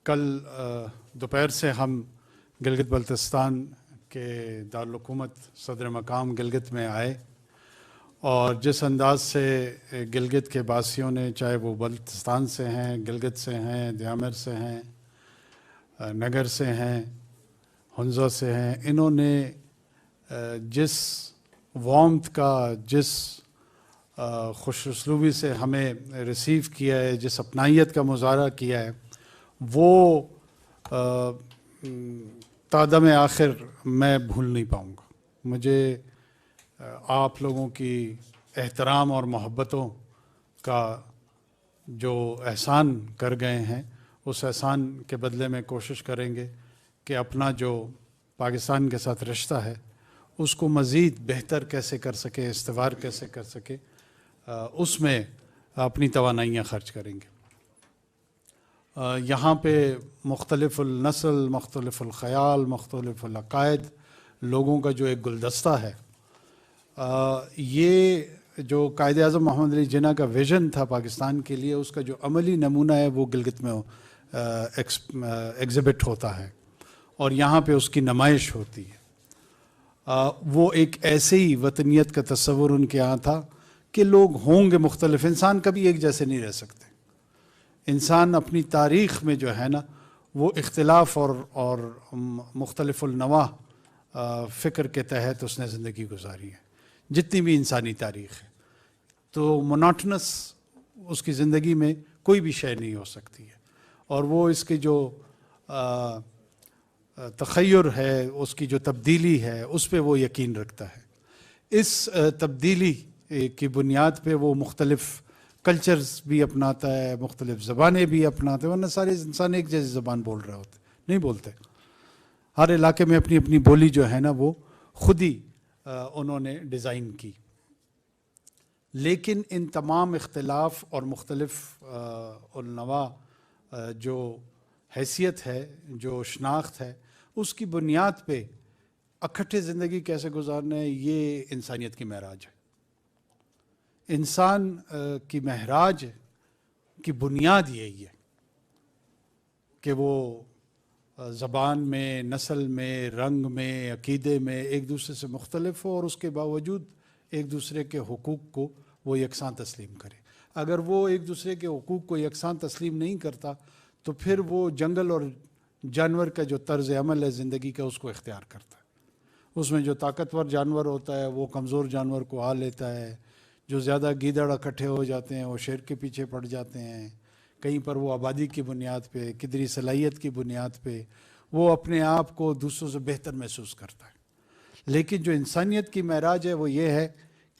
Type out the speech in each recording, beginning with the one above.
کل دوپہر سے ہم گلگت بلتستان کے دارالحکومت صدر مقام گلگت میں آئے، اور جس انداز سے گلگت کے باسیوں نے، چاہے وہ بلتستان سے ہیں، گلگت سے ہیں، دیامر سے ہیں، نگر سے ہیں، ہنزہ سے ہیں، انہوں نے جس وارمتھ کا، جس خوش اسلوبی سے ہمیں ریسیو کیا ہے، جس اپنائیت کا مظاہرہ کیا ہے، وہ تادم آخر میں بھول نہیں پاؤں گا۔ مجھے آپ لوگوں کی احترام اور محبتوں کا جو احسان کر گئے ہیں، اس احسان کے بدلے میں کوشش کریں گے کہ اپنا جو پاکستان کے ساتھ رشتہ ہے اس کو مزید بہتر کیسے کر سکے، استوار کیسے کر سکے، اس میں اپنی توانائیاں خرچ کریں گے۔ یہاں پہ مختلف النسل، مختلف الخیال، مختلف العقائد لوگوں کا جو ایک گلدستہ ہے، یہ جو قائد اعظم محمد علی جناح کا ویژن تھا پاکستان کے لیے، اس کا جو عملی نمونہ ہے وہ گلگت میں ایگزیبٹ ہوتا ہے اور یہاں پہ اس کی نمائش ہوتی ہے۔ وہ ایک ایسے ہی وطنیت کا تصور ان کے یہاں تھا کہ لوگ ہوں گے مختلف، انسان کبھی ایک جیسے نہیں رہ سکتے۔ انسان اپنی تاریخ میں جو ہے نا، وہ اختلاف اور مختلف النوع فکر کے تحت اس نے زندگی گزاری ہے، جتنی بھی انسانی تاریخ ہے۔ تو مونوٹنس اس کی زندگی میں کوئی بھی شے نہیں ہو سکتی ہے، اور وہ اس کے جو تخیر ہے، اس کی جو تبدیلی ہے، اس پہ وہ یقین رکھتا ہے۔ اس تبدیلی کی بنیاد پہ وہ مختلف کلچرز بھی اپناتا ہے، مختلف زبانیں بھی اپناتے ہیں، ورنہ سارے انسان ایک جیسی زبان بول رہے ہوتے نہیں بولتے۔ ہر علاقے میں اپنی اپنی بولی جو ہے نا وہ خود ہی انہوں نے ڈیزائن کی، لیکن ان تمام اختلاف اور مختلف النوع جو حیثیت ہے، جو شناخت ہے، اس کی بنیاد پہ اکٹھے زندگی کیسے گزارنا ہے، یہ انسانیت کی معراج ہے۔ انسان کی معراج کی بنیاد یہی ہے کہ وہ زبان میں، نسل میں، رنگ میں، عقیدے میں ایک دوسرے سے مختلف ہو، اور اس کے باوجود ایک دوسرے کے حقوق کو وہ یکساں تسلیم کرے۔ اگر وہ ایک دوسرے کے حقوق کو یکساں تسلیم نہیں کرتا تو پھر وہ جنگل اور جانور کا جو طرز عمل ہے زندگی کا، اس کو اختیار کرتا ہے۔ اس میں جو طاقتور جانور ہوتا ہے وہ کمزور جانور کو آ لیتا ہے، جو زیادہ گیدڑ اکٹھے ہو جاتے ہیں وہ شیر کے پیچھے پڑ جاتے ہیں، کہیں پر وہ آبادی کی بنیاد پہ، قدری صلاحیت کی بنیاد پہ وہ اپنے آپ کو دوسروں سے بہتر محسوس کرتا ہے۔ لیکن جو انسانیت کی معراج ہے وہ یہ ہے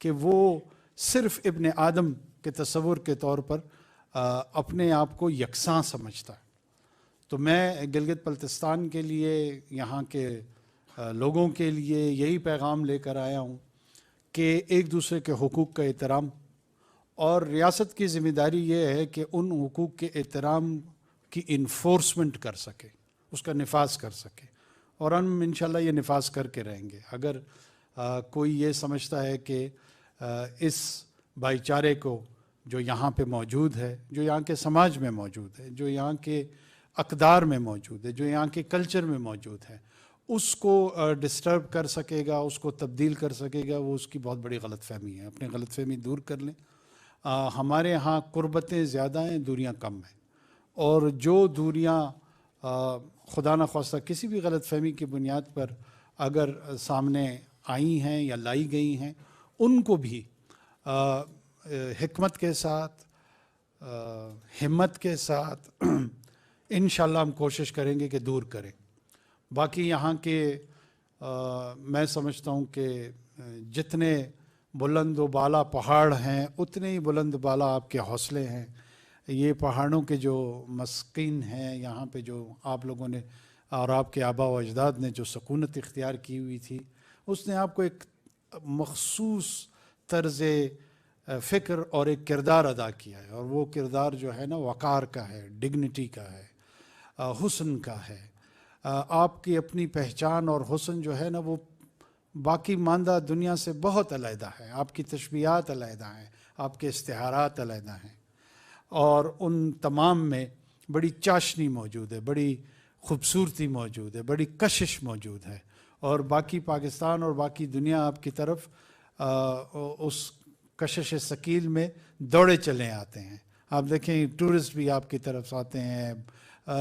کہ وہ صرف ابن آدم کے تصور کے طور پر اپنے آپ کو یکساں سمجھتا ہے۔ تو میں گلگت بلتستان کے لیے، یہاں کے لوگوں کے لیے یہی پیغام لے کر آیا ہوں کہ ایک دوسرے کے حقوق کا احترام، اور ریاست کی ذمہ داری یہ ہے کہ ان حقوق کے احترام کی انفورسمنٹ کر سکے، اس کا نفاذ کر سکے، اور ہم انشاءاللہ یہ نفاذ کر کے رہیں گے۔ اگر کوئی یہ سمجھتا ہے کہ اس بھائی چارے کو جو یہاں پہ موجود ہے، جو یہاں کے سماج میں موجود ہے، جو یہاں کے اقدار میں موجود ہے، جو یہاں کے کلچر میں موجود ہے، اس کو ڈسٹرب کر سکے گا، اس کو تبدیل کر سکے گا، وہ اس کی بہت بڑی غلط فہمی ہے۔ اپنی غلط فہمی دور کر لیں۔ ہمارے ہاں قربتیں زیادہ ہیں، دوریاں کم ہیں، اور جو دوریاں خدا نخواستہ کسی بھی غلط فہمی کی بنیاد پر اگر سامنے آئی ہیں یا لائی گئی ہیں، ان کو بھی حکمت کے ساتھ، ہمت کے ساتھ انشاءاللہ ہم کوشش کریں گے کہ دور کریں۔ باقی یہاں کے میں سمجھتا ہوں کہ جتنے بلند و بالا پہاڑ ہیں اتنے ہی بلند بالا آپ کے حوصلے ہیں۔ یہ پہاڑوں کے جو مسکین ہیں، یہاں پہ جو آپ لوگوں نے اور آپ کے آباء و اجداد نے جو سکونت اختیار کی ہوئی تھی، اس نے آپ کو ایک مخصوص طرز فکر اور ایک کردار ادا کیا ہے، اور وہ کردار جو ہے نا وقار کا ہے، ڈگنیٹی کا ہے، حسن کا ہے۔ آپ کی اپنی پہچان اور حسن جو ہے نا وہ باقی ماندہ دنیا سے بہت علیحدہ ہے۔ آپ کی تشبیہات علیحدہ ہیں، آپ کے استعارات علیحدہ ہیں، اور ان تمام میں بڑی چاشنی موجود ہے, بڑی خوبصورتی موجود ہے, بڑی کشش موجود ہے, اور باقی پاکستان اور باقی دنیا آپ کی طرف اس کشش ثقیل میں دوڑے چلے آتے ہیں. آپ دیکھیں ٹورسٹ بھی آپ کی طرف آتے ہیں,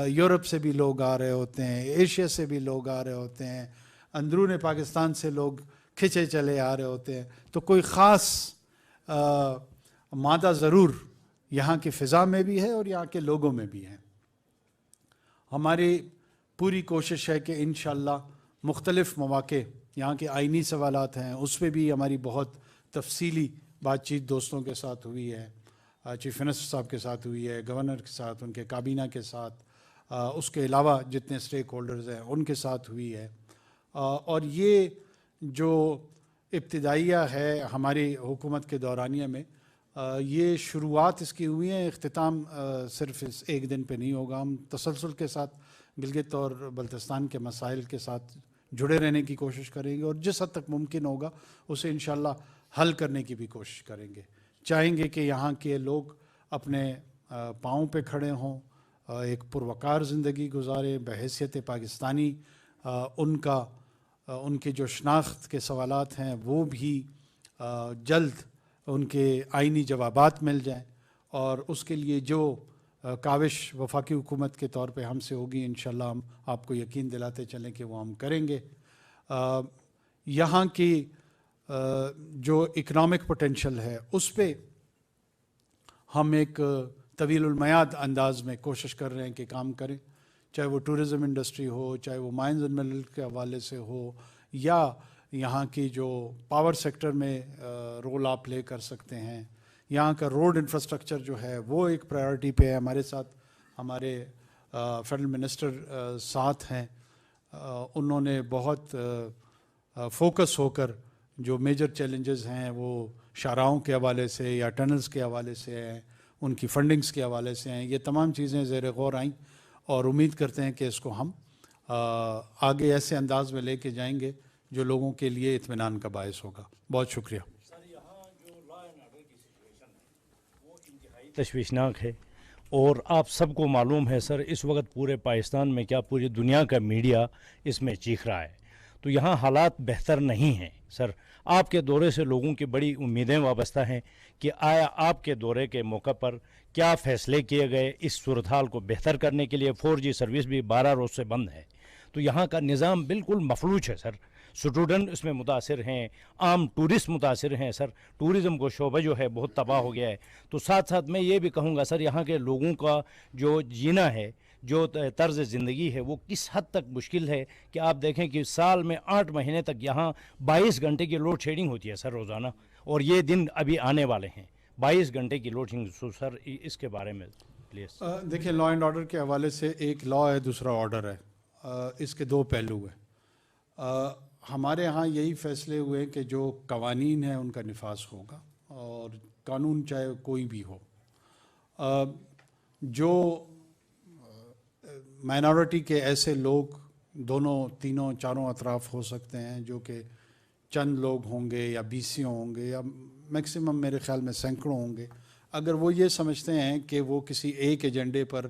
یورپ سے بھی لوگ آ رہے ہوتے ہیں, ایشیا سے بھی لوگ آ رہے ہوتے ہیں, اندرون پاکستان سے لوگ کھنچے چلے آ رہے ہوتے ہیں. تو کوئی خاص مادہ ضرور یہاں کی فضا میں بھی ہے اور یہاں کے لوگوں میں بھی ہے. ہماری پوری کوشش ہے کہ انشاءاللہ مختلف مواقع, یہاں کے آئینی سوالات ہیں اس پہ بھی ہماری بہت تفصیلی بات چیت دوستوں کے ساتھ ہوئی ہے, چیف منسٹر صاحب کے ساتھ ہوئی ہے, گورنر کے ساتھ, ان کے کابینہ کے ساتھ, اس کے علاوہ جتنے اسٹیک ہولڈرز ہیں ان کے ساتھ ہوئی ہے. اور یہ جو ابتدائیہ ہے ہماری حکومت کے دورانیہ میں, یہ شروعات اس کی ہوئی ہیں, اختتام صرف اس ایک دن پہ نہیں ہوگا. ہم تسلسل کے ساتھ گلگت اور بلتستان کے مسائل کے ساتھ جڑے رہنے کی کوشش کریں گے, اور جس حد تک ممکن ہوگا اسے انشاءاللہ حل کرنے کی بھی کوشش کریں گے. چاہیں گے کہ یہاں کے لوگ اپنے پاؤں پہ کھڑے ہوں, ایک پروقار زندگی گزاریں بحیثیت پاکستانی. ان کے جو شناخت کے سوالات ہیں وہ بھی جلد ان کے آئینی جوابات مل جائیں, اور اس کے لیے جو کاوش وفاقی حکومت کے طور پہ ہم سے ہوگی انشاءاللہ ہم آپ کو یقین دلاتے چلیں کہ وہ ہم کریں گے. یہاں کی جو اکنامک پوٹینشل ہے اس پہ ہم ایک طویل المیعاد انداز میں کوشش کر رہے ہیں کہ کام کریں, چاہے وہ ٹورزم انڈسٹری ہو, چاہے وہ مائنز اینڈ منرل کے حوالے سے ہو, یا یہاں کی جو پاور سیکٹر میں رول آپ پلے کر سکتے ہیں. یہاں کا روڈ انفراسٹرکچر جو ہے وہ ایک پرائیورٹی پہ ہے. ہمارے ساتھ ہمارے فیڈرل منسٹر ساتھ ہیں, انہوں نے بہت فوکس ہو کر جو میجر چیلنجز ہیں وہ شاہراہوں کے حوالے سے یا ٹنلز کے حوالے سے ہیں, ان کی فنڈنگز کے حوالے سے ہیں, یہ تمام چیزیں زیر غور آئیں, اور امید کرتے ہیں کہ اس کو ہم آگے ایسے انداز میں لے کے جائیں گے جو لوگوں کے لیے اطمینان کا باعث ہوگا. بہت شکریہ. سر یہاں جو لا اینڈ آرڈر کی سچویشن ہے وہ انتہائی تشویشناک ہے, اور آپ سب کو معلوم ہے سر اس وقت پورے پاکستان میں کیا پوری دنیا کا میڈیا اس میں چیخ رہا ہے. تو یہاں حالات بہتر نہیں ہیں سر. آپ کے دورے سے لوگوں کی بڑی امیدیں وابستہ ہیں کہ آیا آپ کے دورے کے موقع پر کیا فیصلے کیے گئے اس صورتحال کو بہتر کرنے کے لیے. 4G سروس بھی 12 روز سے بند ہے, تو یہاں کا نظام بالکل مفلوج ہے سر. اسٹوڈنٹ اس میں متاثر ہیں, عام ٹورسٹ متاثر ہیں سر. ٹورزم کو شعبہ جو ہے بہت تباہ ہو گیا ہے. تو ساتھ ساتھ میں یہ بھی کہوں گا سر, یہاں کے لوگوں کا جو جینا ہے, جو طرز زندگی ہے, وہ کس حد تک مشکل ہے کہ آپ دیکھیں کہ سال میں 8 مہینے تک یہاں 22 گھنٹے کی لوڈ شیڈنگ ہوتی ہے سر روزانہ, اور یہ دن ابھی آنے والے ہیں 22 گھنٹے کی لوڈ شیڈنگ. سو سر اس کے بارے میں پلیز. دیکھیں لا اینڈ آرڈر کے حوالے سے ایک لا ہے, دوسرا آرڈر ہے, اس کے دو پہلو ہیں. ہمارے ہاں یہی فیصلے ہوئے کہ جو قوانین ہیں ان کا نفاذ ہوگا, اور قانون چاہے کوئی بھی ہو. جو مائنورٹی کے ایسے لوگ دونوں تینوں چاروں اطراف ہو سکتے ہیں, جو کہ چند لوگ ہوں گے یا 20 ہوں گے یا میکسیمم میرے خیال میں سینکڑوں ہوں گے, اگر وہ یہ سمجھتے ہیں کہ وہ کسی ایک ایجنڈے پر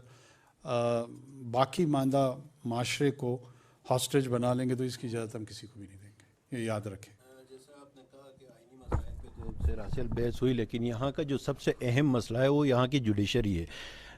باقی ماندہ معاشرے کو ہاسٹیج بنا لیں گے تو اس کی اجازت ہم کسی کو بھی نہیں دیں گے, یہ یاد رکھیں. جیسا آپ نے کہا کہ آئینی مسائل پہ تو سیر حاصل بحث ہوئی, لیکن یہاں کا جو سب سے اہم مسئلہ ہے وہ یہاں کی جوڈیشری ہے.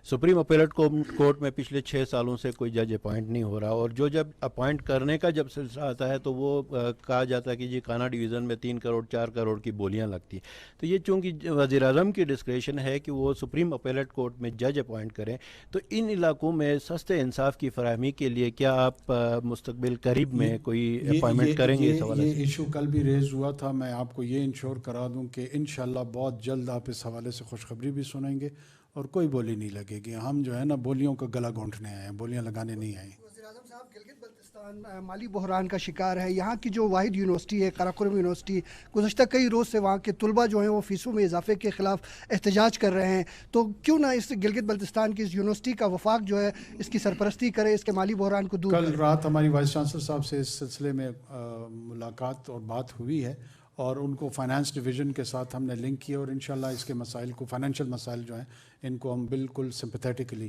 سپریم اپیلٹ کورٹ میں پچھلے 6 سالوں سے کوئی جج اپوائنٹ نہیں ہو رہا, اور جو جب اپوائنٹ کرنے کا جب سلسلہ آتا ہے تو وہ کہا جاتا ہے کہ جی کانا ڈویژن میں 3 کروڑ 4 کروڑ کی بولیاں لگتی ہیں. تو یہ چونکہ وزیر اعظم کی ڈسکریشن ہے کہ وہ سپریم اپیلٹ کورٹ میں جج اپوائنٹ کریں, تو ان علاقوں میں سستے انصاف کی فراہمی کے لیے کیا آپ مستقبل قریب میں کوئی اپوائنٹمنٹ کریں گے؟ یہ ایشو کل بھی ریز ہوا تھا. میں آپ کو یہ انشور کرا دوں کہ انشاءاللہ بہت جلد آپ اس حوالے سے خوشخبری بھی سنیں گے, اور کوئی بولی نہیں لگے گی. ہم جو ہے نا بولیوں کا گلا گھونٹنے آئے ہیں, بولیاں لگانے نہیں آئے. وزیر اعظم صاحب, گلگت بلتستان مالی بحران کا شکار ہے. یہاں کی جو واحد یونیورسٹی ہے قراقرم یونیورسٹی, گزشتہ کئی روز سے وہاں کے طلباء جو ہیں وہ فیسوں میں اضافے کے خلاف احتجاج کر رہے ہیں. تو کیوں نہ اس گلگت بلتستان کی اس یونیورسٹی کا وفاق جو ہے اس کی سرپرستی کرے, اس کے مالی بحران کو دور کرے. کل رات ہماری وائس چانسلر صاحب سے اس سلسلے میں ملاقات اور بات ہوئی ہے, اور ان کو فائنانس ڈویژن کے ساتھ ہم نے لنک کیا, اور انشاءاللہ اس کے مسائل کو, فائنینشیل مسائل جو ہیں ان کو ہم بالکل سمپیتھیٹکلی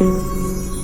Thank you.